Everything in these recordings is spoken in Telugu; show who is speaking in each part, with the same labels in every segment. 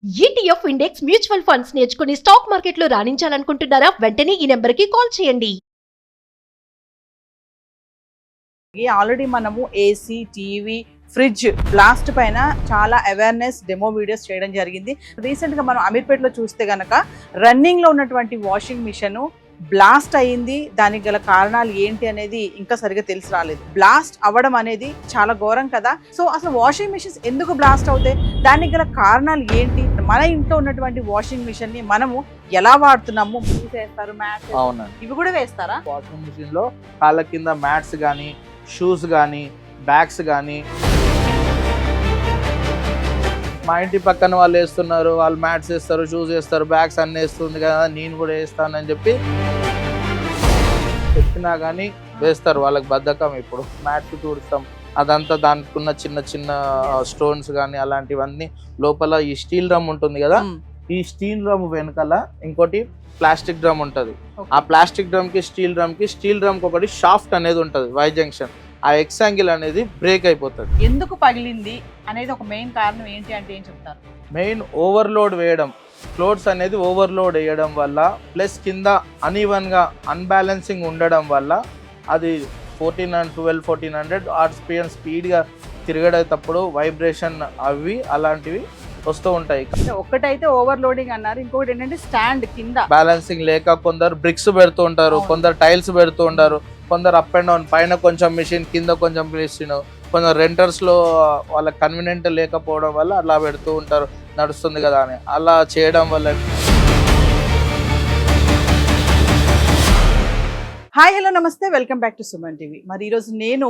Speaker 1: ఈటీఎఫ్ ఇండెక్స్ మ్యూచువల్ ఫండ్స్ నేర్చుకుని స్టాక్ మార్కెట్లో రాణించాలనుకుంటున్నారా? వెంటనే ఈ నెంబర్కి కాల్ చేయండి.
Speaker 2: ఆల్రెడీ మనము ఏసీ, టీవీ, ఫ్రిడ్జ్ బ్లాస్ట్ పైన చాలా అవేర్నెస్ డెమో వీడియోస్ చేయడం జరిగింది. రీసెంట్గా మనం అమీర్పేటలో చూస్తే గనక రన్నింగ్లో ఉన్నటువంటి వాషింగ్ మిషన్ బ్లాస్ట్ అయ్యింది. దానికి గల కారణాలు ఏంటి అనేది ఇంకా సరిగా తెలిసి రాలేదు. బ్లాస్ట్ అవ్వడం అనేది చాలా ఘోరం కదా. సో అసలు వాషింగ్ మిషన్స్ ఎందుకు బ్లాస్ట్ అవుతాయి, దానికి గల కారణాలు ఏంటి, మన ఇంట్లో ఉన్నటువంటి వాషింగ్ మిషన్ ని మనము ఎలా వాడుతున్నాము? వేస్తారు మ్యాట్స్, ఇవి కూడా వేస్తారా?
Speaker 3: వాషింగ్ మిషన్ లో కాళ్ళ కింద మ్యాట్స్ కానీ, షూస్ కానీ, బ్యాగ్స్ కానీ, మా ఇంటి పక్కన వాళ్ళు వేస్తున్నారు, వాళ్ళు మ్యాట్స్ వేస్తారు, షూస్ వేస్తారు, బ్యాగ్స్ అన్నీ వేస్తుంది కదా, నేను కూడా వేస్తానని చెప్పి చెప్పినా కానీ వేస్తారు. వాళ్ళకి బద్ధకం. ఇప్పుడు మ్యాట్స్ తుడుస్తాం, అదంతా దానికి ఉన్న చిన్న చిన్న స్టోన్స్ కానీ అలాంటివన్నీ లోపల ఈ స్టీల్ డ్రమ్ ఉంటుంది కదా, ఈ స్టీల్ డ్రమ్ వెనకాల ఇంకోటి ప్లాస్టిక్ డ్రమ్ ఉంటుంది. ఆ ప్లాస్టిక్ డ్రమ్ కి స్టీల్ డ్రమ్ కి ఒకటి షాఫ్ట్ అనేది ఉంటుంది, వై జంక్షన్. ఆ ఎక్సాంగిల్ అనేది బ్రేక్ అయిపోతుంది.
Speaker 2: ఎందుకు పగిలింది అనేది ఒక మెయిన్ కారణం ఏంటి అంటే ఏం చెప్తారు?
Speaker 3: మెయిన్ ఓవర్లోడ్ వేయడం, క్లోత్స్ అనేది ఓవర్లోడ్ వేయడం వల్ల, ప్లస్ కింద అన్ఈవన్గా అన్బ్యాలెన్సింగ్ ఉండడం వల్ల అది 1400 ఆర్పిఎం స్పీడ్గా తిరగడేటప్పుడు వైబ్రేషన్ అవి అలాంటివి వస్తూ ఉంటాయి.
Speaker 2: ఒకటైతే ఓవర్లోడింగ్ అన్నారు, ఇంకొకటి ఏంటంటే స్టాండ్ కింద
Speaker 3: బ్యాలెన్సింగ్ లేక కొందరు బ్రిక్స్ పెడుతూ ఉంటారు, కొందరు టైల్స్ పెడుతూ ఉంటారు, కొందరు అప్ అండ్ డౌన్, పైన కొంచెం మిషన్ కింద కొంచెం మిషన్, కొందరు రెంటర్స్లో వాళ్ళకి కన్వీనియంట్ లేకపోవడం వల్ల అలా పెడుతూ ఉంటారు, నడుస్తుంది కదా అని. అలా చేయడం వల్ల
Speaker 2: హాయ్ హలో నమస్తే, welcome back to Suman TV. మరి ఈరోజు నేను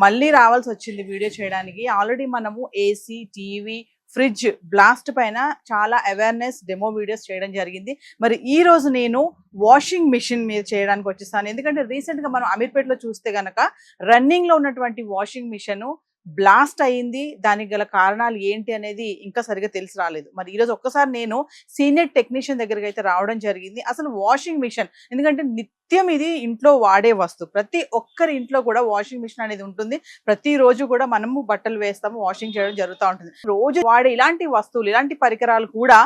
Speaker 2: మళ్ళీ రావాల్సి వచ్చింది వీడియో చేయడానికి. ఆల్రెడీ మనము ఏసీ, టీవీ, ఫ్రిడ్జ్ బ్లాస్ట్ పైన చాలా అవేర్నెస్ డెమో వీడియోస్ చేయడం జరిగింది. మరి ఈ రోజు నేను వాషింగ్ మిషన్ మీద చేయడానికి వచ్చేసాను. ఎందుకంటే రీసెంట్గా మనం అమీర్పేటలో చూస్తే గనక రన్నింగ్లో ఉన్నటువంటి వాషింగ్ మిషన్ బ్లాస్ట్ అయ్యింది. దానికి గల కారణాలు ఏంటి అనేది ఇంకా సరిగా తెలిసి రాలేదు. మరి ఈరోజు ఒక్కసారి నేను సీనియర్ టెక్నీషియన్ దగ్గరికి అయితే రావడం జరిగింది. అసలు వాషింగ్ మిషన్ ఎందుకంటే నిత్యం ఇది ఇంట్లో వాడే వస్తువు, ప్రతి ఒక్కరి ఇంట్లో కూడా వాషింగ్ మిషన్ అనేది ఉంటుంది. ప్రతిరోజు కూడా మనము బట్టలు వేస్తాము, వాషింగ్ చేయడం జరుగుతూ ఉంటుంది. రోజు వాడే ఇలాంటి వస్తువులు, ఇలాంటి పరికరాలు కూడా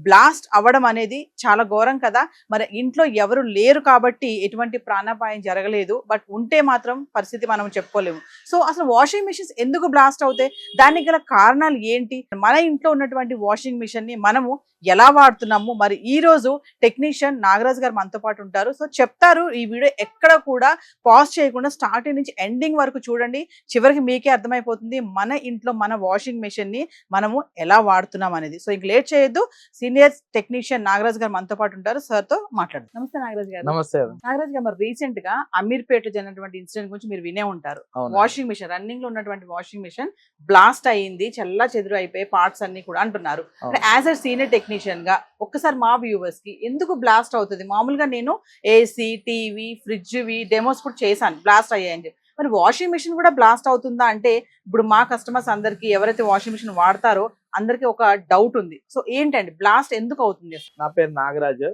Speaker 2: బ్లాస్ట్ అవ్వడం అనేది చాలా ఘోరం కదా. మరి ఇంట్లో ఎవరు లేరు కాబట్టి ఎటువంటి ప్రాణాపాయం జరగలేదు, బట్ ఉంటే మాత్రం పరిస్థితి మనం చెప్పుకోలేము. సో అసలు వాషింగ్ మిషన్స్ ఎందుకు బ్లాస్ట్ అవుతాయి, దానికి గల కారణాలు ఏంటి, మన ఇంట్లో ఉన్నటువంటి వాషింగ్ మిషన్ ని మనము ఎలా వాడుతున్నాము? మరి ఈ రోజు టెక్నీషియన్ నాగరాజ్ గారు మనతో పాటు ఉంటారు. సో చెప్తారు. ఈ వీడియో ఎక్కడ కూడా పాజ్ చేయకుండా స్టార్టింగ్ నుంచి ఎండింగ్ వరకు చూడండి, చివరికి మీకే అర్థమైపోతుంది మన ఇంట్లో మన వాషింగ్ మిషన్ ని మనము ఎలా వాడుతున్నాం అనేది. సో ఇంక లేట్ చేయొద్దు, సీనియర్ టెక్నీషియన్ నాగరాజ్ గారు మనతో పాటు ఉంటారు, సార్ తో మాట్లాడు. నమస్తే నాగరాజ్ గారు.
Speaker 3: నమస్తే
Speaker 2: నాగరాజ్ గారు, మరి రీసెంట్ గా అమీర్పేట జరిగినటువంటి ఇన్సిడెంట్ గురించి మీరు వినే ఉంటారు. వాషింగ్ మిషన్, రన్నింగ్ లో ఉన్నటువంటి వాషింగ్ మిషన్ బ్లాస్ట్ అయ్యింది, చల్లా చెదురు అయిపోయి పార్ట్స్ అన్ని కూడా అంటున్నారు. యాజ్ అ సీనియర్ టెక్నీషియన్ గా ఒక్కసారి మా వ్యూవర్స్ కి ఎందుకు బ్లాస్ట్ అవుతుంది? మామూలుగా నేను ఏసీ, టీవీ, ఫ్రిడ్జ్ డెమోస్ కూడా చేశాను, బ్లాస్ట్ అయ్యాయని చెప్పి. మరి వాషింగ్ మిషన్ కూడా బ్లాస్ట్ అవుతుందా అంటే ఇప్పుడు మా కస్టమర్స్ అందరికి, ఎవరైతే వాషింగ్ మిషన్ వాడతారో అందరికి ఒక డౌట్ ఉంది. సో ఏంటండి బ్లాస్ట్ ఎందుకు అవుతుంది?
Speaker 3: నా పేరు నాగరాజ్,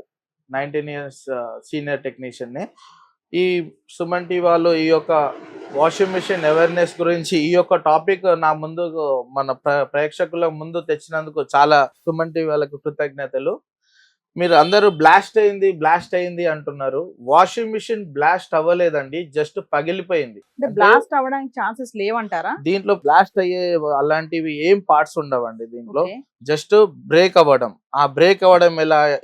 Speaker 3: 19 years సీనియర్ టెక్నీషియన్. ఈ సుమన్ టీవీ వాళ్ళు ఈ యొక్క వాషింగ్ మిషన్ అవేర్నెస్ గురించి ఈ యొక్క టాపిక్ నా ముందు మన ప్రేక్షకుల ముందు తెచ్చినందుకు చాలా సుమన్ టీవీ వాళ్ళకు కృతజ్ఞతలు. మీరు అందరూ బ్లాస్ట్ అయింది అంటున్నారు. వాషింగ్ మిషన్ బ్లాస్ట్ అవ్వలేదండి, జస్ట్ పగిలిపోయింది.
Speaker 2: బ్లాస్ట్ అవ్వడానికి ఛాన్సెస్ లేవంటారా?
Speaker 3: దీంట్లో బ్లాస్ట్ అయ్యే అలాంటివి ఏం పార్ట్స్ ఉండవండి. దీంట్లో జస్ట్ బ్రేక్ అవ్వడం. ఆ బ్రేక్ అవ్వడం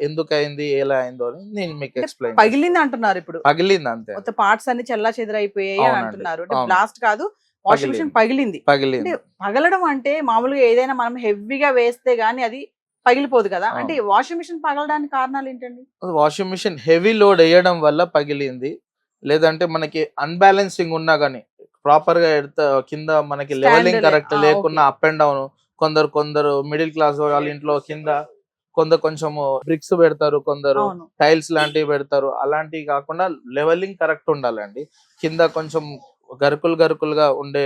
Speaker 3: ఎందుకు అయింది, ఎలా అయిందో అని నేను మీకు ఎక్స్ప్లెయిన్.
Speaker 2: పగిలింది అంటున్నారు, ఇప్పుడు
Speaker 3: పగిలింది అంతే,
Speaker 2: మొత్తం పార్ట్స్ అన్ని చల్లా చెదరైపోయాయి అని అంటున్నారు. బ్లాస్ట్ కాదు, వాషింగ్ మిషన్ పగిలింది. పగలడం అంటే మామూలుగా ఏదైనా మనం హెవీగా వేస్తే గానీ అది పగిలిపోదు కదా, అంటే వాషింగ్ మిషన్ పగలడానికి కారణాలు ఏంటండి?
Speaker 3: వాషింగ్ మిషన్ హెవీ లోడ్ వేయడం వల్ల పగిలింది, లేదంటే మనకి అన్బ్యాలెన్సింగ్ ఉన్నా గానీ ప్రాపర్ గా కింద మనకి లెవెలింగ్ కరెక్ట్ లేకున్నా అప్ అండ్ డౌన్, కొందరు మిడిల్ క్లాస్ వాళ్ళ ఇంట్లో కింద కొంచెం బ్రిక్స్ పెడతారు, కొందరు టైల్స్ లాంటివి పెడతారు. అలాంటివి కాకుండా లెవెలింగ్ కరెక్ట్ ఉండాలండి. కింద కొంచెం గరుకులుగా ఉండే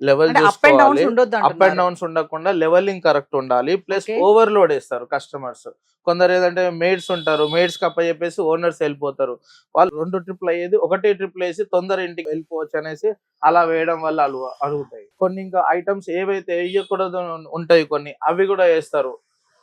Speaker 3: లెవెల్ చూసుకోవాలి, అప్ అండ్ డౌన్స్ ఉండకుండా లెవెలింగ్ కరెక్ట్ ఉండాలి. ప్లస్ ఓవర్లోడ్ వేస్తారు కస్టమర్స్. కొందరు ఏదంటే మేడ్స్ ఉంటారు, మేడ్స్ కప్ప చెప్పేసి ఓనర్స్ వెళ్ళిపోతారు. వాళ్ళు 2 ట్రిప్లు అయ్యేది 1 ట్రిప్ వేసి తొందర ఇంటికి వెళ్ళిపోవచ్చు అనేసి అలా వేయడం వల్ల అడుగుతాయి. కొన్ని ఇంకా ఐటమ్స్ ఏవైతే వేయకూడదు ఉంటాయి కొన్ని, అవి కూడా వేస్తారు.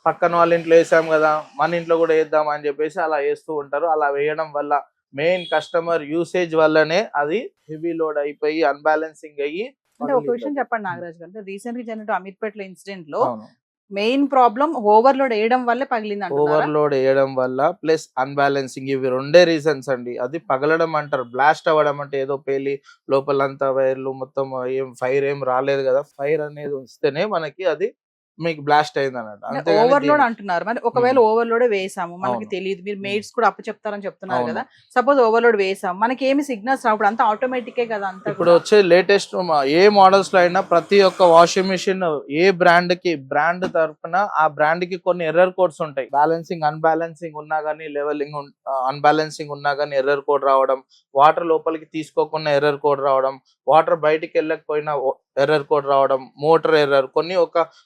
Speaker 3: పక్కన వాళ్ళ ఇంట్లో వేసాం కదా మన ఇంట్లో కూడా వేద్దాం అని చెప్పేసి అలా వేస్తూ ఉంటారు. అలా వేయడం వల్ల మెయిన్ కస్టమర్ యూసేజ్ వల్లనే అది హెవీ లోడ్ అయిపోయి అన్బ్యాలెన్సింగ్ అయ్యి.
Speaker 2: అంటే ఒక విషయం చెప్పండి నాగరాజ్ గారు, అంటే రీసెంట్ గా జరిగిన అమీర్పేటలో ఇన్సిడెంట్ లో
Speaker 3: అవును,
Speaker 2: మెయిన్ ప్రాబ్లం ఓవర్లోడ్ వేయడం వల్లే పగిలింది అంటున్నారా?
Speaker 3: ఓవర్లోడ్ వేయడం వల్ల ప్లస్ అన్బ్యాలెన్సింగ్, ఇవి రెండే రీజన్స్ అండి. అది పగలడం అంటారు, బ్లాస్ట్ అవ్వడం అంటే ఏదో పేలి లోపలంతా వైర్లు మొత్తం ఏం ఫైర్ ఏం రాలేదు కదా. ఫైర్ అనేది వస్తేనే మనకి అది మీకు బ్లాస్ట్ అయింది అన్నట్టు.
Speaker 2: ఓవర్లోడ్ అంటున్నారు. మరి ఒకవేళ ఓవర్లోడ్ వేసాము, మనకి
Speaker 3: అవును.
Speaker 2: తెలియదు, మీరు మెయిడ్స్ కూడా చెప్తారని చెప్తున్నారు
Speaker 3: అవును.
Speaker 2: కదా. సపోజ్ ఓవర్లోడ్ వేసాము, మనకి ఏమి సిగ్నల్స్ రావు, అంతా ఆటోమేటిక్ కదా అంతా.
Speaker 3: ఇప్పుడు వచ్చే లేటెస్ట్ ఏ మోడల్స్ లో అయినా ప్రతి ఒక్క వాషింగ్ మిషన్ ఏ బ్రాండ్ తరఫున ఆ బ్రాండ్ కి కొన్ని ఎర్రర్ కోడ్స్ ఉంటాయి. బ్యాలెన్సింగ్ అన్బ్యాలెన్సింగ్ ఉన్నా గానీ, లెవెలింగ్ అన్బ్యాలెన్సింగ్ ఉన్నా గానీ ఎర్రర్ కోడ్ రావడం, వాటర్ లోపలికి తీసుకోకుండా ఎర్రర్ కోడ్ రావడం, వాటర్ బయటికి వెళ్ళకపోయినా ఎర్రర్ కోడ్ రావడం, మోటార్ ఎర్రర్,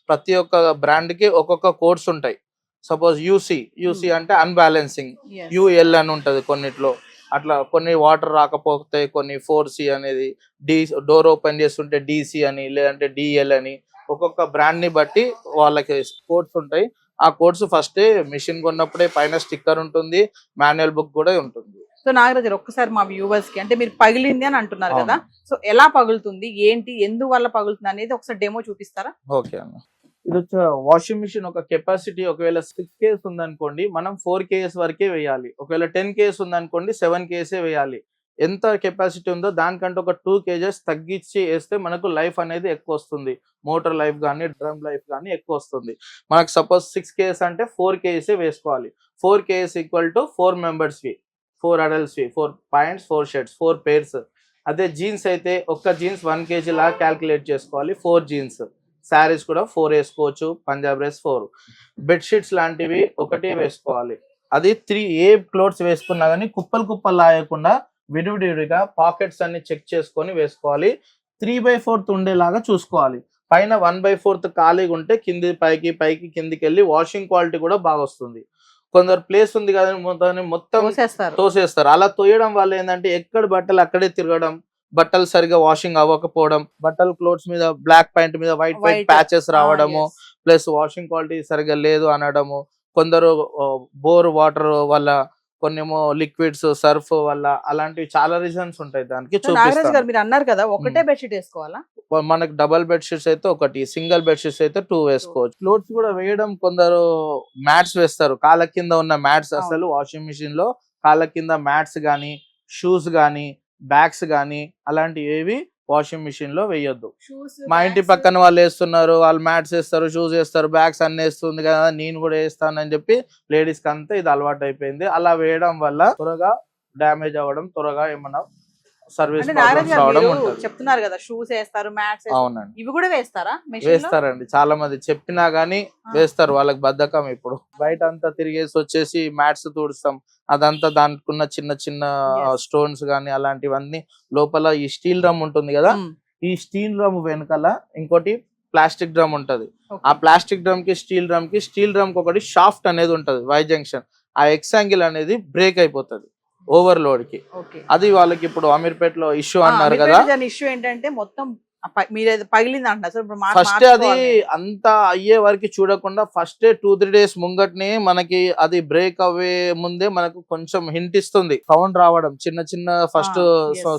Speaker 3: ప్రతి ఒక్క బ్రాండ్ కి ఒక్కొక్క కోడ్స్ ఉంటాయి. సపోజ్ యూసీ అంటే అన్బ్యాలెన్సింగ్, యూఎల్ అని ఉంటది కొన్నిట్లో. అట్లా కొన్ని వాటర్ రాకపోతే కొన్ని 4C అనేది, డోర్ ఓపెన్ చేస్తుంటే DC అని, లేదంటే DL అని, ఒక్కొక్క బ్రాండ్ ని బట్టి వాళ్ళకి కోడ్స్ ఉంటాయి. ఆ కోడ్స్ ఫస్టే మిషన్ కొన్నప్పుడే పైన స్టిక్కర్ ఉంటుంది, మాన్యువల్ బుక్ కూడా ఉంటుంది.
Speaker 2: సో నాగరాజ్ గారు, ఒక్కసారి మా వ్యూవర్స్ కి, అంటే మీరు పగిలింది అని అంటున్నారు కదా, సో ఎలా పగులుతుంది, ఏంటి, ఎందువల్ల పగులుతుంది అనేది ఒకసారి డెమో చూపిస్తారా?
Speaker 3: ఓకే అన్న. ఇది వచ్చి వాషింగ్ మిషన్ ఒక కెపాసిటీ ఒకవేళ 6 kgs ఉందనుకోండి, మనం 4 kgs వరకే వేయాలి. ఒకవేళ 10 kgs ఉందనుకోండి 7 kgs వేయాలి. ఎంత కెపాసిటీ ఉందో దానికంటే ఒక 2 kgs తగ్గించి వేస్తే మనకు లైఫ్ అనేది ఎక్కువ వస్తుంది. మోటార్ లైఫ్ కానీ, డ్రమ్ లైఫ్ కానీ ఎక్కువ వస్తుంది. మనకు సపోజ్ 6 kgs అంటే 4 kgs వేసుకోవాలి. 4 kgs ఈక్వల్ టు 4 మెంబర్స్కి, 4 అడల్ట్స్కి, 4 పాయింట్స్, 4 షర్ట్స్, 4 పేర్స్. అదే జీన్స్ అయితే ఒక్క జీన్స్ 1 kg లాగా క్యాల్కులేట్ చేసుకోవాలి. 4 జీన్స్. శారీస్ కూడా 4 వేసుకోవచ్చు, పంజాబ్ డ్రెస్ 4. బెడ్షీట్స్ లాంటివి 1 వేసుకోవాలి. అది 3 ఏ క్లోత్స్ వేసుకున్నా కానీ కుప్పలు లాయకుండా విడివిడిగా పాకెట్స్ అన్ని చెక్ చేసుకొని వేసుకోవాలి. 3/4 ఉండేలాగా చూసుకోవాలి. పైన 1/4 ఖాళీగా ఉంటే కింది పైకి కిందికి వెళ్ళి వాషింగ్ క్వాలిటీ కూడా బాగా వస్తుంది. కొందరు ప్లేస్ ఉంది కదా మొత్తం తోసేస్తారు. అలా తోయడం వల్ల ఏంటంటే ఎక్కడ బట్టలు అక్కడే తిరగడం, బట్టలు సరిగా వాషింగ్ అవ్వకపోవడం, బట్టలు క్లోత్స్ మీద బ్లాక్ పాయింట్ మీద వైట్ ప్యాచెస్ రావడము, ప్లస్ వాషింగ్ క్వాలిటీ సరిగా లేదు అనడము. కొందరు బోర్ వాటర్ వల్ల, కొన్నేమో లిక్విడ్స్, సర్ఫ్ వల్ల, అలాంటివి చాలా రీజన్స్ ఉంటాయి. దానికి చూపిస్తాను.
Speaker 2: మీరు అన్నారు కదా ఒకటే బెడ్షీట్ వేసుకోవాలా?
Speaker 3: మనకి డబల్ బెడ్షీట్స్ అయితే 1, సింగిల్ బెడ్షీట్స్ అయితే 2 వేసుకోవచ్చు. క్లోత్స్ కూడా వేయడం, కొందరు మ్యాట్స్ వేస్తారు. కాళ్ళ కింద ఉన్న మ్యాట్స్, అసలు వాషింగ్ మిషన్ లో కాళ్ళ కింద మ్యాట్స్ గానీ, షూస్ గానీ, బ్యాగ్స్ గానీ అలాంటివి ఏవి వాషింగ్ మిషన్ లో వేయొద్దు. మా ఇంటి పక్కన వాళ్ళు వేస్తున్నారు, వాళ్ళు మ్యాట్స్ వేస్తారు, షూస్ వేస్తారు, బ్యాగ్స్ అన్ని వేస్తుంది కదా, నేను కూడా వేస్తానని చెప్పి లేడీస్ కి అంతా ఇది అలవాటు అయిపోయింది. అలా వేయడం వల్ల త్వరగా డ్యామేజ్ అవ్వడం, త్వరగా ఏమన్నా సర్వీస్
Speaker 2: చెప్తున్నారు కదా, షూస్ వేస్తారు, మ్యాట్స్. అవునండి, ఇవి కూడా వేస్తారా?
Speaker 3: వేస్తారండి, చాలా మంది చెప్పినా గానీ వేస్తారు. వాళ్ళకి బద్ధకం. ఇప్పుడు బయట అంతా తిరిగేసి వచ్చేసి మ్యాట్స్ తుడుస్తాం, అదంతా దానికున్న చిన్న స్టోన్స్ గానీ అలాంటివన్నీ లోపల ఈ స్టీల్ డ్రమ్ ఉంటుంది కదా, ఈ స్టీల్ డ్రమ్ వెనకాల ఇంకోటి ప్లాస్టిక్ డ్రమ్ ఉంటది. ఆ ప్లాస్టిక్ డ్రమ్ కి స్టీల్ డ్రమ్ కి ఒకటి షాఫ్ట్ అనేది ఉంటది, వై జంక్షన్. ఆ ఎక్సాంగిల్ అనేది బ్రేక్ అయిపోతుంది ఓవర్లోడ్ కి. అది వాళ్ళకి ఇప్పుడు అమీర్పేటలో ఇష్యూ అన్నారు కదా.
Speaker 2: ఇష్యూ ఏంటంటే మొత్తం పగిలింది అంటారు.
Speaker 3: ఫస్ట్ అది అంతా అయ్యే వరకు చూడకుండా ఫస్ట్ 2-3 days ముంగట్నే మనకి అది బ్రేక్ అవ్వే ముందే మనకు కొంచెం హింట్ ఇస్తుంది. సౌండ్ రావడం, చిన్న ఫస్ట్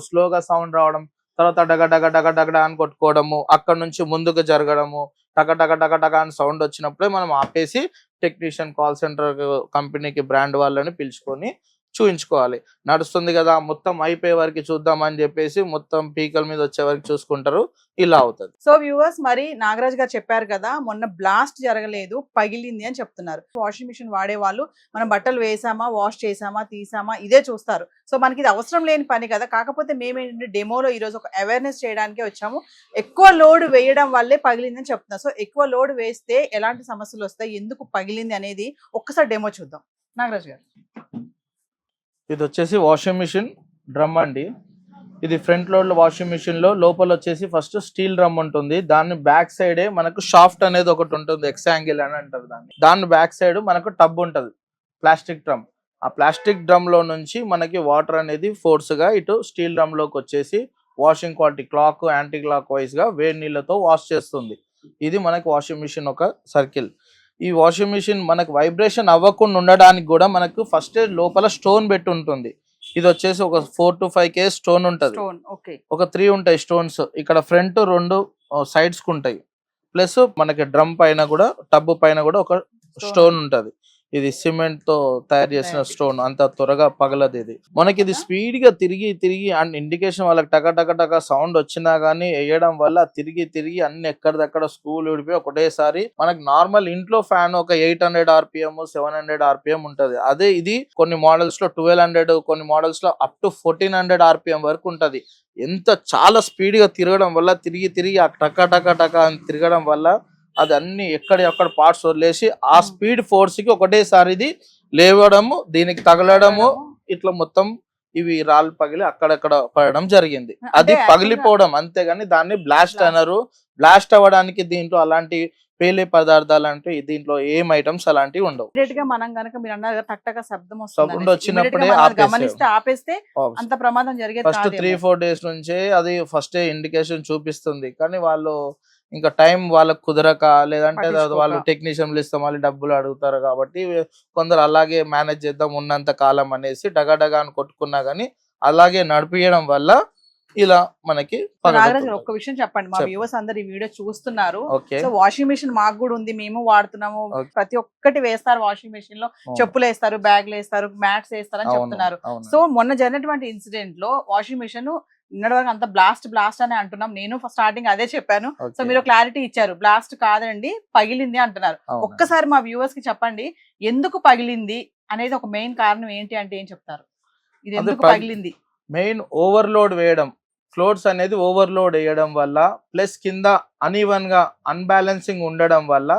Speaker 3: స్లోగా సౌండ్ రావడం, తర్వాత డగ అని కొట్టుకోవడము, అక్కడ నుంచి ముందుకు జరగడము, టక అని సౌండ్ వచ్చినప్పుడే మనం ఆపేసి టెక్నీషియన్, కాల్ సెంటర్ కంపెనీకి బ్రాండ్ వాళ్ళని పిలుచుకొని చూయించుకోవాలి. నడుస్తుంది కదా, మొత్తం అయిపోయే వరకు చూద్దామని చెప్పేసి మొత్తం పీకల మీద వచ్చే వరకు చూసుకుంటారు. ఇలా అవుతుంది.
Speaker 2: సో వ్యూవర్స్, మరి నాగరాజ్ గారు చెప్పారు కదా, మొన్న బ్లాస్ట్ జరగలేదు, పగిలింది అని చెప్తున్నారు. వాషింగ్ మిషన్ వాడే వాళ్ళు మనం బట్టలు వేసామా, వాష్ చేసామా, తీసామా ఇదే చూస్తారు. సో మనకి ఇది అవసరం లేని పని కదా. కాకపోతే మేమేంటంటే డెమోలో ఈరోజు ఒక అవేర్నెస్ చేయడానికే వచ్చాము. ఎక్కువ లోడ్ వేయడం వల్లే పగిలిందని చెప్తున్నారు. సో ఎక్కువ లోడ్ వేస్తే ఎలాంటి సమస్యలు వస్తాయి, ఎందుకు పగిలింది అనేది ఒక్కసారి డెమో చూద్దాం. నాగరాజ్ గారు,
Speaker 3: ఇది వచ్చేసి వాషింగ్ మిషన్ డ్రమ్ అండి. ఇది ఫ్రంట్ లోడ్ వాషింగ్ మిషన్ లో లోపల వచ్చేసి ఫస్ట్ స్టీల్ డ్రమ్ ఉంటుంది. దాని బ్యాక్ సైడే మనకు షాఫ్ట్ అనేది ఒకటి ఉంటుంది, ఎక్సాంగిల్ అని అంటారు దాన్ని. దాని బ్యాక్ సైడ్ మనకు టబ్ ఉంటుంది, ప్లాస్టిక్ డ్రమ్. ఆ ప్లాస్టిక్ డ్రమ్ లో నుంచి మనకి వాటర్ అనేది ఫోర్స్ గా ఇటు స్టీల్ డ్రమ్ లోకి వచ్చేసి washing quality clock anti clock wise గా వేడి నీళ్ళతో వాష్ చేస్తుంది. ఇది మనకి వాషింగ్ మిషన్ ఒక సర్కిల్. ఈ వాషింగ్ మిషన్ మనకు వైబ్రేషన్ అవ్వకుండా ఉండడానికి కూడా మనకు ఫస్ట్ లోపల స్టోన్ పెట్టి ఉంటుంది. ఇది వచ్చేసి ఒక 4 to 5 కేస్ స్టోన్ ఉంటది. ఒక 3 ఉంటాయి స్టోన్స్. ఇక్కడ ఫ్రంట్ 2 సైడ్స్ కు ఉంటాయి. ప్లస్ మనకి డ్రమ్ పైన కూడా టబ్ పైన కూడా ఒక స్టోన్ ఉంటది. ఇది సిమెంట్ తో తయారు చేసిన స్టోన్, అంత త్వరగా పగలదు. ఇది మనకి ఇది స్పీడ్ గా తిరిగి అండ్ ఇండికేషన్ వాళ్ళకి టక సౌండ్ వచ్చినా గానీ వేయడం వల్ల తిరిగి అన్ని ఎక్కడిదక్కడ స్కూల్ విడిపోయి ఒకటేసారి మనకి నార్మల్ ఇంట్లో ఫ్యాన్ ఒక 800 RPM 700 RPM ఉంటది. అదే ఇది కొన్ని మోడల్స్ లో 1200, కొన్ని మోడల్స్ లో అప్ టు 1400 RPM వరకు ఉంటది. ఎంత చాలా స్పీడ్ గా తిరగడం వల్ల తిరిగి ఆ టక అని తిరగడం వల్ల అది అన్ని ఎక్కడ పార్ట్స్ వదిలేసి ఆ స్పీడ్ ఫోర్స్ కి ఒకటేసారి ఇది లేవడము, దీనికి తగలడము, ఇట్లా మొత్తం ఇవి రాళ్ళు పగిలి అక్కడక్కడ పడడం జరిగింది. అది పగిలిపోవడం అంతేగాని దాన్ని బ్లాస్ట్ అన్నారు. బ్లాస్ట్ అవ్వడానికి దీంట్లో అలాంటి పేలే పదార్థాలు అంటే దీంట్లో ఏం ఐటమ్స్ అలాంటివి ఉండవు.
Speaker 2: మనం గనక మీరు అన్నారు టక్ శబ్దం
Speaker 3: సౌండ్ వచ్చినప్పుడే
Speaker 2: ఆపేస్తే అంత ప్రమాదం జరిగేది.
Speaker 3: ఫస్ట్ 3-4 డేస్ నుంచే అది ఫస్ట్ ఇండికేషన్ చూపిస్తుంది. కానీ వాళ్ళు ఇంకా టైం వాళ్ళకు కుదరక, లేదంటే వాళ్ళు టెక్నీషియన్లు ఇస్తాం వాళ్ళు డబ్బులు అడుగుతారు కాబట్టి కొందరు అలాగే మేనేజ్ చేద్దాం ఉన్నంత కాలం అనేసి డగడగా అని కొట్టుకున్నా గానీ అలాగే నడిపియడం వల్ల ఇలా మనకి.
Speaker 2: ఒక్క విషయం చెప్పండి, మా వ్యూవర్స్ అందరు ఈ వీడియో చూస్తున్నారు. సో వాషింగ్ మిషన్ మాకు కూడా ఉంది, మేము వాడుతున్నాము. ప్రతి ఒక్కటి వేస్తారు వాషింగ్ మిషన్ లో, చెప్పులు వేస్తారు, బ్యాగ్లు వేస్తారు, మ్యాట్స్ వేస్తారు అని చెప్తున్నారు. సో మొన్న జరిగినటువంటి ఇన్సిడెంట్ లో వాషింగ్ మిషన్ నిన్నటి వరకు అంత బ్లాస్ట్ అని అంటున్నాం. నేను స్టార్టింగ్ అదే చెప్పాను. సో మీరు క్లారిటీ ఇచ్చారు, బ్లాస్ట్ కాదండి పగిలింది అంటున్నారు. ఒక్కసారి మా వ్యూవర్స్ కి చెప్పండి ఎందుకు పగిలింది అనేది, ఒక మెయిన్ కారణం ఏంటి అంటే ఏం చెప్తారు? ఇది ఎందుకు పగిలింది?
Speaker 3: మెయిన్ ఓవర్లోడ్ వేయడం, ఫ్లోర్స్ అనేది ఓవర్లోడ్ వేయడం వల్ల, ప్లస్ కింద అన్ఈవెన్ గా అన్బ్యాలెన్సింగ్ ఉండడం వల్ల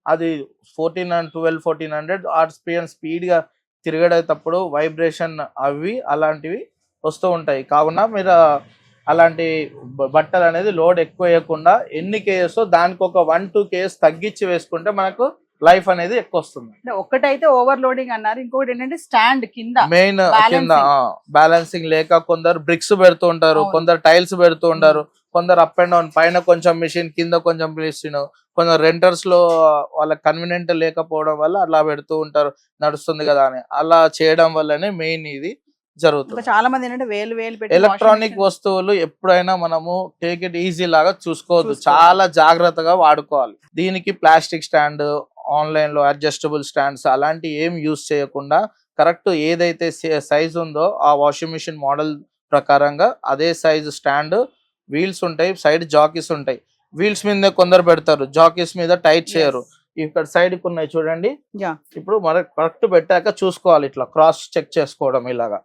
Speaker 3: అది 1400 RPM స్పీడ్ గా తిరగడేటప్పుడు వైబ్రేషన్ అవి అలాంటివి వస్తూ ఉంటాయి. కావున మీరు అలాంటి బట్టలు అనేది లోడ్ ఎక్కువ వేయకుండా ఎన్ని కేజెస్ దానికి ఒక 1-2 కేజెస్ తగ్గించి వేసుకుంటే మనకు లైఫ్ అనేది ఎక్కువ వస్తుంది.
Speaker 2: ఒకటైతే ఓవర్ లోడింగ్ అన్నారు, ఇంకొకటి ఏంటంటే స్టాండ్ కింద
Speaker 3: మెయిన్ కింద బ్యాలెన్సింగ్ లేక కొందరు బ్రిక్స్ పెడుతూ ఉంటారు, కొందరు టైల్స్ పెడుతూ ఉంటారు, కొందరు అప్ అండ్ డౌన్ పైన కొంచెం మిషన్ కింద కొంచెం మిషన్, కొందరు రెంటర్స్ లో వాళ్ళకి కన్వీనియంట్ లేకపోవడం వల్ల అలా పెడుతూ ఉంటారు నడుస్తుంది కదా అని. అలా చేయడం వల్లనే మెయిన్ ఇది జరుగుతుంది.
Speaker 2: చాలా మంది ఏంటంటే వేలు పెట్టి
Speaker 3: ఎలక్ట్రానిక్ వస్తువులు ఎప్పుడైనా మనము టేక్ ఇట్ ఈజీ లాగా చూసుకోవద్దు, చాలా జాగ్రత్తగా వాడుకోవాలి. దీనికి ప్లాస్టిక్ స్టాండ్, ఆన్లైన్ లో అడ్జస్టబుల్ స్టాండ్స్ అలాంటి ఏం యూజ్ చేయకుండా కరెక్ట్ ఏదైతే సైజ్ ఉందో ఆ వాషింగ్ మిషన్ మోడల్ ప్రకారంగా అదే సైజ్ స్టాండ్, వీల్స్ ఉంటాయి, సైడ్ జాకీస్ ఉంటాయి. వీల్స్ మీద కొందరు పెడతారు, జాకీస్ మీద టైట్ చేయరు. ఇక్కడ సైడ్ కు ఉన్నాయి చూడండి. ఇప్పుడు మనకు కరెక్ట్ పెట్టాక చూసుకోవాలి, ఇట్లా క్రాస్ చెక్ చేసుకోవడం, ఇలాగా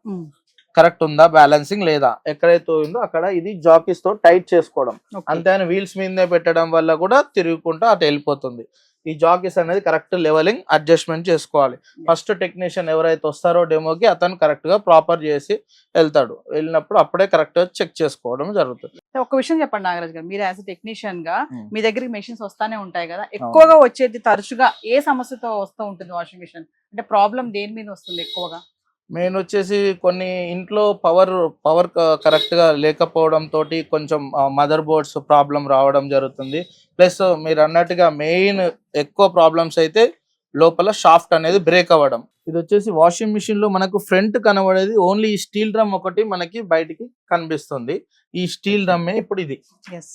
Speaker 3: కరెక్ట్ ఉందా బ్యాలెన్సింగ్ లేదా, ఎక్కడైతే ఉందో అక్కడ ఇది జాకీస్ తో టైట్ చేసుకోవడం. అంతేని వీల్స్ మీదే పెట్టడం వల్ల కూడా తిరుగుకుంటూ అటు వెళ్ళిపోతుంది. ఈ జాకీస్ అనేది కరెక్ట్ లెవెలింగ్ అడ్జస్ట్మెంట్ చేసుకోవాలి. ఫస్ట్ టెక్నీషియన్ ఎవరైతే వస్తారో డెమోకి అతను కరెక్ట్ గా ప్రాపర్ చేసి వెళ్తాడు. వెళ్ళినప్పుడు అప్పుడే కరెక్ట్ గా చెక్ చేసుకోవడం జరుగుతుంది.
Speaker 2: ఒక విషయం చెప్పండి నాగరాజ్ గారు, మీరు యాజ్ టెక్నీషియన్ గా మీ దగ్గరికి మెషిన్స్ వస్తానే ఉంటాయి కదా, ఎక్కువగా వచ్చేది తరచుగా ఏ సమస్యతో వస్తూ ఉంటుంది వాషింగ్ మిషన్? అంటే ప్రాబ్లం దేని మీద వస్తుంది ఎక్కువగా?
Speaker 3: మెయిన్ వచ్చేసి కొన్ని ఇంట్లో పవర్ కరెక్ట్ గా లేకపోవడం తోటి కొంచెం మదర్ బోర్డ్స్ ప్రాబ్లం రావడం జరుగుతుంది. ప్లస్ మీరు అన్నట్టుగా మెయిన్ ఎక్కువ ప్రాబ్లమ్స్ అయితే లోపల షాఫ్ట్ అనేది బ్రేక్ అవ్వడం. ఇది వచ్చేసి వాషింగ్ మిషన్ లో మనకు ఫ్రంట్ కనబడేది ఓన్లీ ఈ స్టీల్ డ్రమ్ ఒకటి మనకి బయటికి కనిపిస్తుంది. ఈ స్టీల్ డ్రమ్ ఇప్పుడు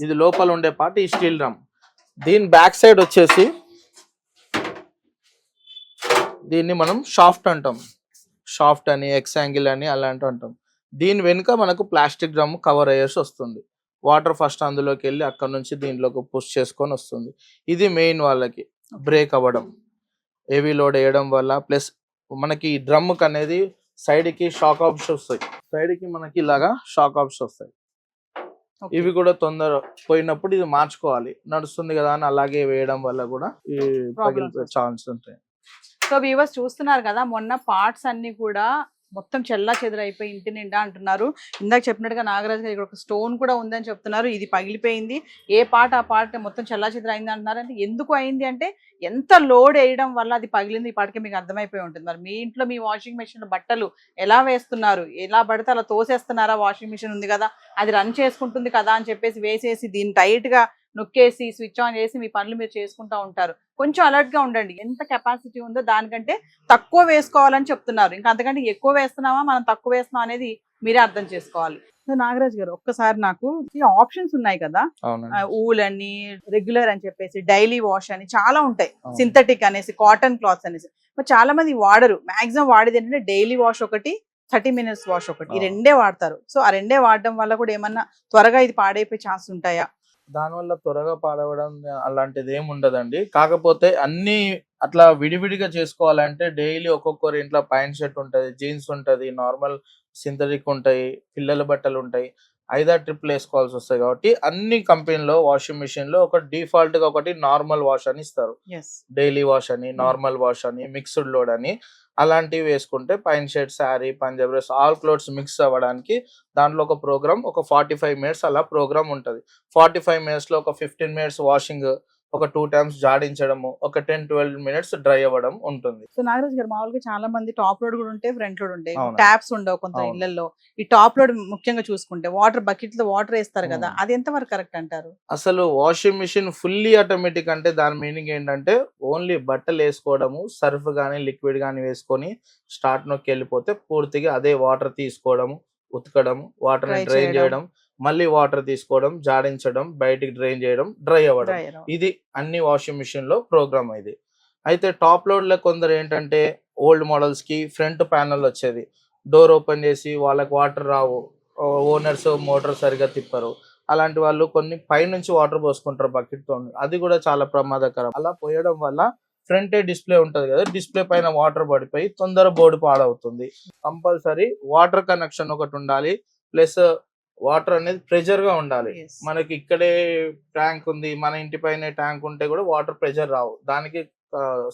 Speaker 3: ఇది లోపల ఉండే పార్ట్ ఈ స్టీల్ డ్రమ్. దీని బ్యాక్ సైడ్ వచ్చేసి దీన్ని మనం షాఫ్ట్ అంటాం, షాఫ్ట్ అని, ఎక్స్ యాంగిల్ అని అలాంటి అంటాం. దీని వెనుక మనకు ప్లాస్టిక్ డ్రమ్ కవర్ అయ్యేసి వస్తుంది. వాటర్ ఫస్ట్ అందులోకి వెళ్ళి అక్కడ నుంచి దీంట్లోకి పుష్ చేసుకొని వస్తుంది. ఇది మెయిన్ వాళ్ళకి బ్రేక్ అవ్వడం, హెవీ లోడ్ వేయడం వల్ల. ప్లస్ మనకి ఈ డ్రమ్ కి అనేది సైడ్ కి షాక్ ఆప్స్ వస్తాయి, సైడ్ కి మనకి ఇలాగా షాక్ ఆప్స్ వస్తాయి. ఇవి కూడా తొందర పోయినప్పుడు ఇది మార్చుకోవాలి, నడుస్తుంది కదా అని అలాగే వేయడం వల్ల కూడా ఈ పగిలిపోయే ఛాన్స్ ఉంటాయి.
Speaker 2: సో వ్యూవర్స్ చూస్తున్నారు కదా, మొన్న పార్ట్స్ అన్ని కూడా మొత్తం చెల్లా చెదరైపోయి ఇంటి నిండా అంటున్నారు. ఇందాక చెప్పినట్టుగా నాగరాజ్ గారు ఇక్కడ ఒక స్టోన్ కూడా ఉందని చెప్తున్నారు. ఇది పగిలిపోయింది, ఏ పార్ట్ ఆ పార్ట్ మొత్తం చెల్లా చెదరైంది అంటున్నారు. అంటే ఎందుకు అయింది అంటే ఎంత లోడ్ వేయడం వల్ల అది పగిలింది. ఇప్పటికే మీకు అర్థమైపోయి ఉంటుంది. మరి మీ ఇంట్లో మీ వాషింగ్ మెషిన్ బట్టలు ఎలా వేస్తున్నారు, ఎలా పడితే అలా తోసేస్తున్నారా? వాషింగ్ మిషన్ ఉంది కదా, అది రన్ చేసుకుంటుంది కదా అని చెప్పేసి వేసేసి దీన్ని టైట్ గా నొక్కేసి స్విచ్ ఆన్ చేసి మీ పనులు మీరు చేసుకుంటా ఉంటారు. కొంచెం అలర్ట్ గా ఉండండి. ఎంత కెపాసిటీ ఉందో దానికంటే తక్కువ వేసుకోవాలని చెప్తున్నారు. ఇంకా అంతకంటే ఎక్కువ వేస్తున్నామా మనం తక్కువ వేస్తున్నాం అనేది మీరే అర్థం చేసుకోవాలి. సో నాగరాజ్ గారు, ఒక్కసారి నాకు ఈ ఆప్షన్స్ ఉన్నాయి కదా, ఊల్ అని, రెగ్యులర్ అని చెప్పేసి, డైలీ వాష్ అని చాలా ఉంటాయి, సింథటిక్ అనేసి, కాటన్ క్లాత్స్ అనేసి. మరి చాలా మంది వాడరు. మాక్సిమం వాడేది ఏంటంటే డైలీ వాష్ ఒకటి, 30 minutes వాష్ ఒకటి, ఈ రెండే వాడతారు. సో ఆ రెండే వాడడం వల్ల కూడా ఏమన్నా త్వరగా ఇది పాడైపోయే ఛాన్స్ ఉంటాయా?
Speaker 3: దానివల్ల త్వరగా పాడవడం అలాంటిది ఏమి ఉండదండి. కాకపోతే అన్ని అట్లా విడివిడిగా చేసుకోవాలంటే డైలీ ఒక్కొక్కరు ఇంట్లో ప్యాంట్ షర్ట్ ఉంటది, జీన్స్ ఉంటది, నార్మల్ సింథటిక్ ఉంటాయి, పిల్లల బట్టలు ఉంటాయి, 5-6 ట్రిప్లు వేసుకోవాల్సి వస్తాయి. కాబట్టి అన్ని కంపెనీలో వాషింగ్ మిషన్ లో ఒక డిఫాల్ట్ గా ఒకటి నార్మల్ వాష్ అని ఇస్తారు, డైలీ వాష్ అని, నార్మల్ వాష్ అని, మిక్స్డ్ లోడ్ అని. అలాంటివి వేసుకుంటే pine shirt, sari, Punjab dress, all clothes mix అవ్వడానికి దాంట్లో ఒక ప్రోగ్రామ్, ఒక 45 minutes అలా ప్రోగ్రామ్ ఉంటుంది. 45 minutes లో ఒక 15 minutes వాషింగ్, ఒక 2 times జాడించడము, ఒక 10-12 minutes డ్రై అవ్వడం ఉంటుంది.
Speaker 2: సో నాగరాజ్ గారు, మామూలుగా చాలా మంది టాప్ లోడ్ కూడా ఉంటాయి, ఫ్రంట్ లోడ్ ఉంటాయి, ట్యాప్స్ ఉండవు కొంత ఇళ్లలో. ఈ టాప్ లోడ్ ముఖ్యంగా చూసుకుంటే వాటర్ బకెట్ లో వాటర్ వేస్తారు కదా, అది ఎంత వరకు కరెక్ట్ అంటారు?
Speaker 3: అసలు వాషింగ్ మిషన్ ఫుల్లీ ఆటోమేటిక్ అంటే దాని మీనింగ్ ఏంటంటే ఓన్లీ బట్టలు వేసుకోవడము, సర్ఫ్ గానీ లిక్విడ్ గానీ వేసుకొని స్టార్ట్ నొక్కి వెళ్ళిపోతే పూర్తిగా అదే వాటర్ తీసుకోవడము, ఉతకడం, వాటర్ డ్రైన్ చేయడం, మళ్ళీ వాటర్ తీసుకోవడం, జాడించడం, బయటికి డ్రైన్ చేయడం, డ్రై అవ్వడం. ఇది అన్ని వాషింగ్ మిషన్ లో ప్రోగ్రామ్ ఇది. అయితే టాప్ లోడ్ లో కొందరు ఏంటంటే ఓల్డ్ మోడల్స్ కి ఫ్రంట్ ప్యానల్ వచ్చేది, డోర్ ఓపెన్ చేసి వాళ్ళకి వాటర్ రావు, ఓనర్స్ మోటార్ సరిగా తిప్పరు, అలాంటి వాళ్ళు కొన్ని పైనుంచి వాటర్ పోసుకుంటారు బకెట్ తో. అది కూడా చాలా ప్రమాదకరం. అలా పోయడం వల్ల ఫ్రంట్ డిస్ప్లే ఉంటది కదా, డిస్ప్లే పైన వాటర్ పడిపోయి తొందర బోర్డు పాడవుతుంది. కంపల్సరీ వాటర్ కనెక్షన్ ఒకటి ఉండాలి, ప్లస్ వాటర్ అనేది ప్రెషర్ గా ఉండాలి. మనకి ఇక్కడే ట్యాంక్ ఉంది, మన ఇంటి పైన ట్యాంక్ ఉంటే కూడా వాటర్ ప్రెషర్ రావు. దానికి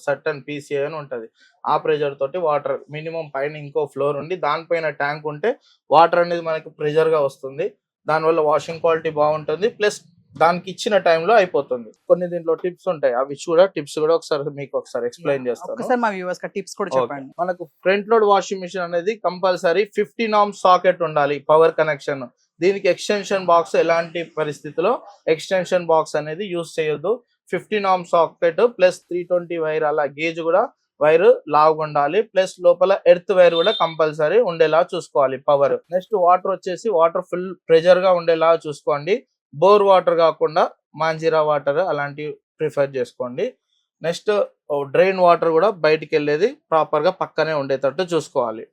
Speaker 3: సర్టన్ PCI అని ఉంటది, ఆ ప్రెషర్ తోటి వాటర్ మినిమం పైన ఇంకో ఫ్లోర్ ఉండి దానిపైన ట్యాంక్ ఉంటే వాటర్ అనేది మనకి ప్రెషర్ గా వస్తుంది. దానివల్ల వాషింగ్ క్వాలిటీ బాగుంటుంది, ప్లస్ దానికి ఇచ్చిన టైంలో అయిపోతుంది. కొన్ని దీంట్లో టిప్స్ ఉంటాయి, అవి టిప్స్ కూడా ఒకసారి మీకు ఎక్స్ప్లెయిన్ చేస్తాను. మనకు ఫ్రంట్ లోడ్ వాషింగ్ మిషన్ అనేది కంపల్సరీ 50 norm సాకెట్ ఉండాలి, పవర్ కనెక్షన్. దీనికి ఎక్స్టెన్షన్ బాక్స్ ఎలాంటి పరిస్థితిలో ఎక్స్టెన్షన్ బాక్స్ అనేది యూజ్ చేయొద్దు. 50 norm సాకెట్ ప్లస్ 320 వైర్, అలా గేజ్ కూడా వైర్ లావుగా ఉండాలి, ప్లస్ లోపల ఎర్త్ వైర్ కూడా కంపల్సరీ ఉండేలా చూసుకోవాలి పవర్. నెక్స్ట్ వాటర్ వచ్చేసి వాటర్ ఫుల్ ప్రెషర్ గా ఉండేలా చూసుకోండి. బోర్ వాటర్ కాకుండా మాంజీరా వాటర్ అలాంటివి ప్రిఫర్ చేసుకోండి. నెక్స్ట్ డ్రైన్ వాటర్ కూడా బయటికి వెళ్ళేది ప్రాపర్ గా పక్కనే ఉండేటట్టు చూసుకోవాలి.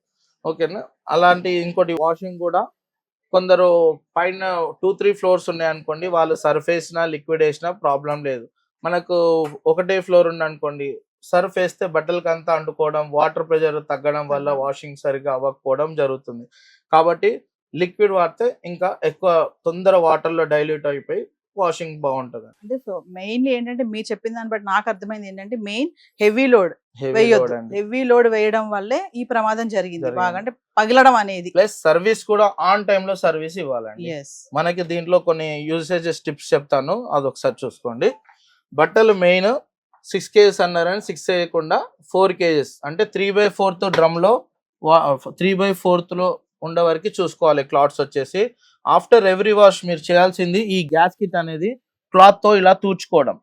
Speaker 3: ఓకేనా? అలాంటి ఇంకోటి వాషింగ్ కూడా కొందరు పైన 2-3 floors ఉన్నాయి అనుకోండి, వాళ్ళు సర్ఫ్ వేసినా లిక్విడ్ వేసినా ప్రాబ్లం లేదు. మనకు ఒకటే ఫ్లోర్ ఉంది అనుకోండి, సర్ఫ్ వేస్తే బట్టలకి అంతా అంటుకోవడం, వాటర్ ప్రెషర్ తగ్గడం వల్ల వాషింగ్ సరిగ్గా అవ్వకపోవడం జరుగుతుంది. కాబట్టి లిక్విడ్ వాడితే ఇంకా ఎక్కువ తొందర వాటర్ లో డైల్యూట్ అయిపోయి వాషింగ్ బాగుంటది.
Speaker 2: అంటే సో మెయిన్లీ ఏంటంటే మీరు చెప్పిన దాన్ని బట్టి నాకు అర్థమైంది ఏంటంటే మెయిన్ హెవీ లోడ్ వేయొద్దు. హెవీ లోడ్ వేయడం వల్లే ఈ ప్రమాదం జరిగింది బాగా, అంటే పగిలడం అనేది.
Speaker 3: ప్లస్ సర్వీస్ కూడా ఆన్ టైమ్ లో సర్వీస్ ఇవ్వాలండి. మనకి దీంట్లో కొన్ని యూసేజెస్ టిప్స్ చెప్తాను, అది ఒకసారి చూసుకోండి. బట్టలు మెయిన్ 6 kgs అన్నారని 6 వేయకుండా 4 kgs అంటే 3/4 డ్రమ్ లో 3/4 లో ఉండే వరకు చూసుకోవాలి. క్లాత్స్ వచ్చేసి ఆఫ్టర్ ఎవ్రీ వాష్ మీరు చేయాల్సింది ఈ గ్యాస్ కిట్ అనేది క్లాత్ తో ఇలా తూడ్చుకోవడం.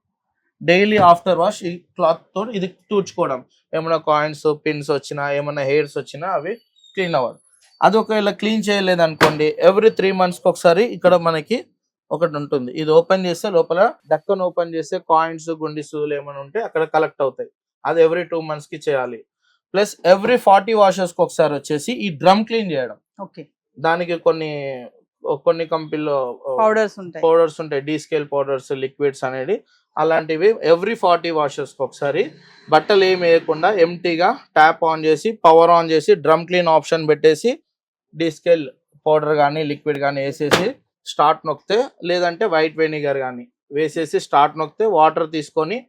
Speaker 3: డైలీ ఆఫ్టర్ వాష్ ఈ క్లాత్ తో ఇది తూడ్చుకోవడం. ఏమైనా కాయిన్స్, పిన్స్ వచ్చినా, ఏమైనా హెయిర్స్ వచ్చినా అవి క్లీన్ అవ్వదు. అది ఒకవేళ క్లీన్ చేయలేదు అనుకోండి, ఎవ్రీ 3 months ఒకసారి ఇక్కడ మనకి ఒకటి ఉంటుంది, ఇది ఓపెన్ చేస్తే లోపల డక్కన్ ఓపెన్ చేస్తే కాయిన్స్, గుండిసులు ఏమైనా ఉంటే అక్కడ కలెక్ట్ అవుతాయి. అది ఎవ్రీ 2 months కి చేయాలి. ప్లస్ ఎవ్రీ 40 washes కి ఒకసారి వచ్చేసి ఈ డ్రమ్ క్లీన్ చేయడం. దానికి కొన్ని కంపెనీలో పౌడర్స్ ఉంటాయి, డీస్కేల్ పౌడర్స్, లిక్విడ్స్ అనేది. అలాంటివి ఎవ్రీ 40 washes కి ఒకసారి బట్టలు ఏమి వేయకుండా ఎంటీగా ట్యాప్ ఆన్ చేసి, పవర్ ఆన్ చేసి, డ్రమ్ క్లీన్ ఆప్షన్ పెట్టేసి, డీస్కేల్ పౌడర్ కానీ లిక్విడ్ కానీ వేసేసి స్టార్ట్ నొక్కితే, లేదంటే వైట్ వెనిగర్ కానీ వేసేసి స్టార్ట్ నొక్కితే వాటర్ తీసుకొని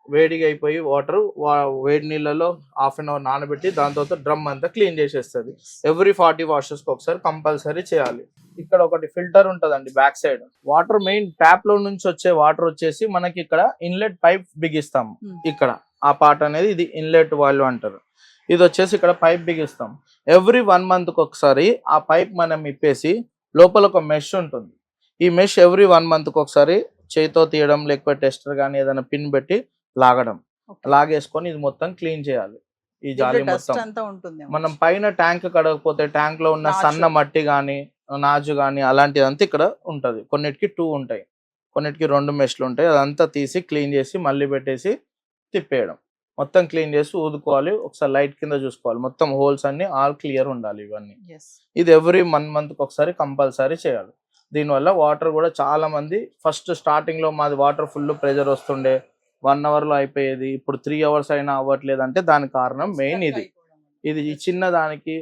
Speaker 3: వేడిగా అయిపోయి వాటర్ వేడి నీళ్ళలో ½ an hour నానబెట్టి దాని తర్వాత డ్రమ్ అంతా క్లీన్ చేసేస్తుంది. ఎవ్రీ 40 washes కి ఒకసారి కంపల్సరీ చేయాలి. ఇక్కడ ఒకటి ఫిల్టర్ ఉంటదండి back side. Water main tap లో నుంచి వచ్చే వాటర్ వచ్చేసి మనకి ఇక్కడ ఇన్లెట్ పైప్ బిగిస్తాము. ఇక్కడ ఆ పార్ట్ అనేది ఇది ఇన్లెట్ వాల్వ్ అంటారు. ఇది వచ్చేసి ఇక్కడ పైప్ బిగిస్తాం. ఎవ్రీ 1 month కి ఒకసారి ఆ పైప్ మనం ఇప్పేసి లోపల ఒక మెష్ ఉంటుంది. ఈ మెష్ ఎవ్రీ 1 month కి ఒకసారి చేతితో తీయడం, లేకపోతే టెస్టర్ కానీ ఏదైనా పిన్ పెట్టి లాగడం. లాగేసుకొని ఇది మొత్తం క్లీన్ చేయాలి. ఈ జాలి
Speaker 2: డస్ట్
Speaker 3: మొత్తం
Speaker 2: అంతా ఉంటుంది.
Speaker 3: మనం పైన ట్యాంక్ కడగకపోతే ట్యాంక్ లో ఉన్న సన్న మట్టి గానీ నాజు గానీ అలాంటిదంతా ఇక్కడ ఉంటది. కొన్నిటికి 2 ఉంటాయి, కొన్నిటికి 2 మెష్లు ఉంటాయి. అదంతా తీసి క్లీన్ చేసి మళ్ళీ పెట్టేసి తిప్పేయడం. మొత్తం క్లీన్ చేసి ఊదుకోవాలి. ఒకసారి లైట్ కింద చూసుకోవాలి. మొత్తం హోల్స్ అన్ని ఆల్ క్లియర్ ఉండాలి. ఇవన్నీ ఇది ఎవ్రీ 1 month ఒకసారి కంపల్సరీ చేయాలి. దీనివల్ల వాటర్ కూడా చాలా మంది ఫస్ట్ స్టార్టింగ్ లో మాది వాటర్ ఫుల్ ప్రెజర్ వస్తుండే 1 hour లో అయిపోయేది, ఇప్పుడు 3 hours అయినా అవ్వట్లేదు అంటే దానికి కారణం మెయిన్ ఇది. ఈ చిన్న దానికి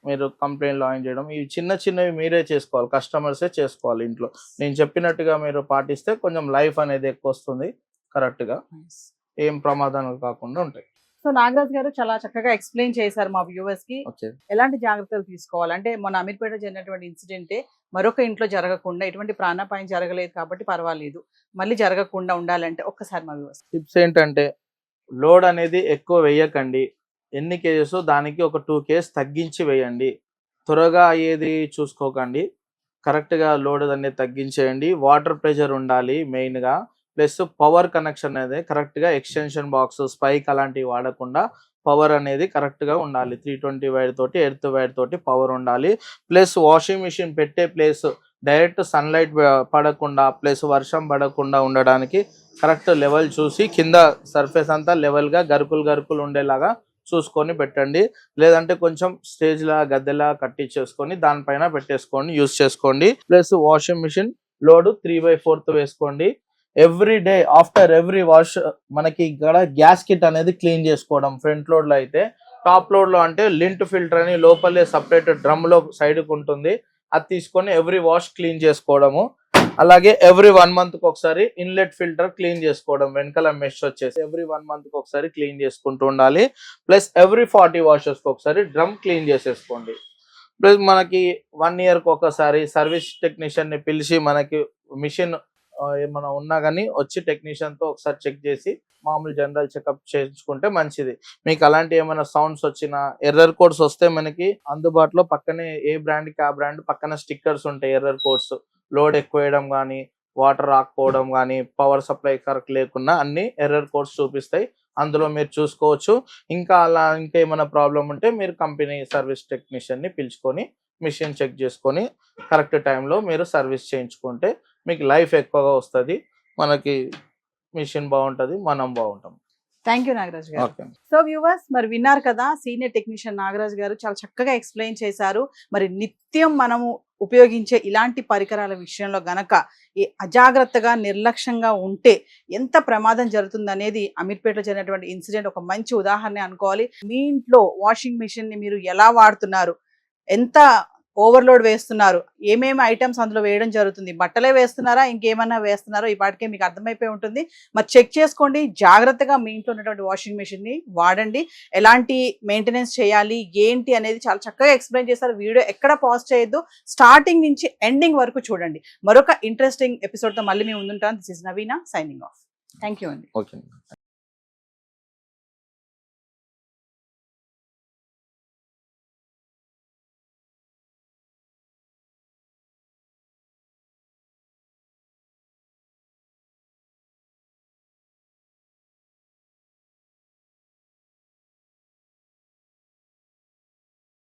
Speaker 3: మీరు కంప్లైంట్ లాంచ్ చేయడం, ఇవి చిన్నవి మీరే చేసుకోవాలి, కస్టమర్సే చేసుకోవాలి ఇంట్లో. నేను చెప్పినట్టుగా మీరు పాటిస్తే కొంచెం లైఫ్ అనేది ఎక్కువ వస్తుంది, కరెక్ట్ గా ఏం ప్రమాదాలు కాకుండా ఉంటాయి.
Speaker 2: సో నాగరాజ్ గారు చాలా చక్కగా ఎక్స్ప్లెయిన్ చేశారు మా వ్యూవర్స్ కి ఎలాంటి జాగ్రత్తలు తీసుకోవాలి. అంటే మన అమీర్పేట జరిగినటువంటి ఇన్సిడెంటే మరొక ఇంట్లో జరగకుండా, ఎటువంటి ప్రాణాపాయం జరగలేదు కాబట్టి పర్వాలేదు, మళ్ళీ జరగకుండా ఉండాలంటే ఒక్కసారి మా వ్యూవర్స్
Speaker 3: టిప్స్ ఏంటంటే, లోడ్ అనేది ఎక్కువ వేయకండి. ఎన్ని కేజెస్ దానికి ఒక 2 kgs తగ్గించి వేయండి. త్వరగా అయ్యేది చూసుకోకండి, కరెక్ట్ గా లోడ్ అనేది తగ్గించేయండి. వాటర్ ప్రెషర్ ఉండాలి మెయిన్ గా, ప్లస్ పవర్ కనెక్షన్ అనేది కరెక్ట్ గా ఎక్స్టెన్షన్ బాక్స్, స్పైక్ అలాంటివి వాడకుండా పవర్ అనేది కరెక్ట్ గా ఉండాలి. 320 వైర్ తోటి, ఎర్త్ వైర్ తోటి పవర్ ఉండాలి. ప్లస్ వాషింగ్ మిషన్ పెట్టే ప్లేస్ డైరెక్ట్ సన్లైట్ పడకుండా, ప్లస్ వర్షం పడకుండా ఉండడానికి కరెక్ట్ లెవెల్ చూసి కింద సర్ఫేస్ అంతా లెవెల్ గా గరుకులు ఉండేలాగా చూసుకొని పెట్టండి. లేదంటే కొంచెం స్టేజ్ లా గద్దెలా కట్టించేసుకొని దానిపైన పెట్టేసుకోండి, యూస్ చేసుకోండి. ప్లస్ వాషింగ్ మిషన్ లోడ్ 3/4 వేసుకోండి. Every day after every wash మనకి ఇక్కడ గ్యాస్ కిట్ అనేది క్లీన్ చేసుకోవడం. ఫ్రంట్ లోడ్ లో అయితే, టాప్ లోడ్ లో అంటే లింట్ ఫిల్టర్ అని లోపలే సపరేట్ డ్రమ్ లో సైడ్ కు ఉంటుంది, అది తీసుకొని ఎవ్రీ వాష్ క్లీన్ చేసుకోవడము. అలాగే ఎవ్రీ 1 month ఒకసారి ఇన్లెట్ ఫిల్టర్ క్లీన్ చేసుకోవడం, వెనకాల మెష్ వచ్చేసి ఎవ్రీ 1 month ఒకసారి క్లీన్ చేసుకుంటూ ఉండాలి. ప్లస్ ఎవ్రీ 40 washes ఒకసారి డ్రమ్ క్లీన్ చేసేసుకోండి. ప్లస్ మనకి 1 year ఒకసారి సర్వీస్ టెక్నీషియన్ ని పిలిచి మనకి మిషన్ ఏమైనా ఉన్నా కానీ వచ్చి టెక్నీషియన్ తో ఒకసారి చెక్ చేసి మామూలు జనరల్ చెకప్ చేయించుకుంటే మంచిది. మీకు అలాంటి ఏమైనా సౌండ్స్ వచ్చినా, ఎర్రర్ కోడ్స్ వస్తే మనకి అందుబాటులో పక్కనే ఏ బ్రాండ్ కి ఆ బ్రాండ్ పక్కన స్టిక్కర్స్ ఉంటాయి. ఎర్రర్ కోడ్స్ లోడ్ ఎక్కువ వేయడం కానీ, వాటర్ రాకపోవడం కానీ, పవర్ సప్లై కరెక్ట్ లేకున్నా అన్ని ఎర్రర్ కోడ్స్ చూపిస్తాయి, అందులో మీరు చూసుకోవచ్చు. ఇంకా ఏమైనా ప్రాబ్లం ఉంటే మీరు కంపెనీ సర్వీస్ టెక్నీషియన్ ని పిలుచుకొని మిషన్ చెక్ చేసుకొని కరెక్ట్ టైంలో మీరు సర్వీస్ చేయించుకుంటే మీకు లైఫ్ ఎక్కువగా వస్తుంది, మనకి మిషన్ బాగుంటది, మనం బాగుంటాం.
Speaker 2: థ్యాంక్ యూ నాగరాజ్ గారు. సో వ్యూవర్స్, మరి విన్నారు కదా, సీనియర్ టెక్నీషియన్ నాగరాజ్ గారు చాలా చక్కగా ఎక్స్ప్లెయిన్ చేశారు. మరి నిత్యం మనము ఉపయోగించే ఇలాంటి పరికరాల విషయంలో గనక అజాగ్రత్తగా నిర్లక్ష్యంగా ఉంటే ఎంత ప్రమాదం జరుగుతుంది అనేది అమీర్పేటలో జరిగినటువంటి ఇన్సిడెంట్ ఒక మంచి ఉదాహరణ అనుకోవాలి. మీ ఇంట్లో వాషింగ్ మిషన్ ని మీరు ఎలా వాడుతున్నారు, ఎంత ఓవర్లోడ్ వేస్తున్నారు, ఏమేమి ఐటమ్స్ అందులో వేయడం జరుగుతుంది, బట్టలే వేస్తున్నారా ఇంకేమన్నా వేస్తున్నారో ఈ పాటికే మీకు అర్థమైపోయి ఉంటుంది. మరి చెక్ చేసుకోండి, జాగ్రత్తగా మీ ఇంట్లో ఉన్నటువంటి వాషింగ్ మెషిన్ ని వాడండి. ఎలాంటి మెయింటెనెన్స్ చేయాలి ఏంటి అనేది చాలా చక్కగా ఎక్స్ప్లెయిన్ చేస్తారు. వీడియో ఎక్కడ పాజ్ చేయొద్దు, స్టార్టింగ్ నుంచి ఎండింగ్ వరకు చూడండి. మరొక ఇంట్రెస్టింగ్ ఎపిసోడ్ తో మళ్ళీ మేము ముందుంటాం. This is Naveena signing off. Thank you అండి.
Speaker 3: ఓకే.